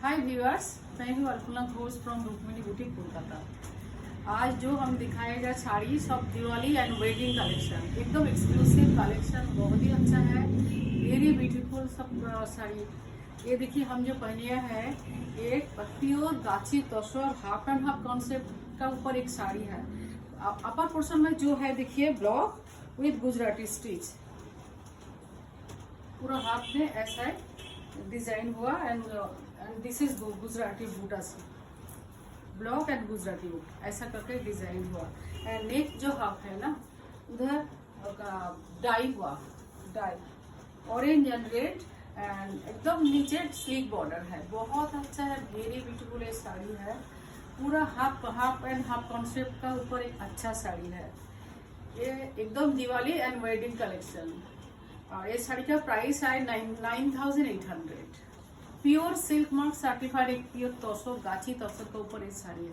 हाय viewers, मैं हूँ Alpana Ghosh from Rukmini boutique Kolkata. आज जो हम दिखाएगा साड़ी सब दिवाली एंड वेडिंग कलेक्शन, एकदम एक्सक्लूसिव कलेक्शन, बहुत ही अच्छा है, वेरी ब्यूटीफुल सब साड़ी। ये देखिए हम जो पहने हैं एक प्योर गाची तसर हाफ एंड हाफ कॉन्सेप्ट का ऊपर एक साड़ी है। अपर पोर्शन में जो है देखिए ब्लॉक विद गुजराती स्टिच, पूरा हाथ में ऐसा डिजाइन हुआ एंड दिस इज गुजराती बूटा से ब्लॉक एंड गुजराती बूट ऐसा करके डिजाइन हुआ। एंड नेक जो हाफ है ना उधर डाई हुआ, dye orange and red and एकदम नीचे स्लीक बॉर्डर है, बहुत अच्छा है, वेरी ब्यूटीफुल ये साड़ी है। पूरा हाफ एंड हाफ कॉन्सेप्ट का ऊपर एक अच्छा साड़ी है। ये एकदम दिवाली एंड वेडिंग कलेक्शन। और ये साड़ी का प्राइस है 9,800। प्योर सिल्क मार्क सर्टिफाइड एक प्योर तसर गाची तसर के ऊपर ये साड़ी है।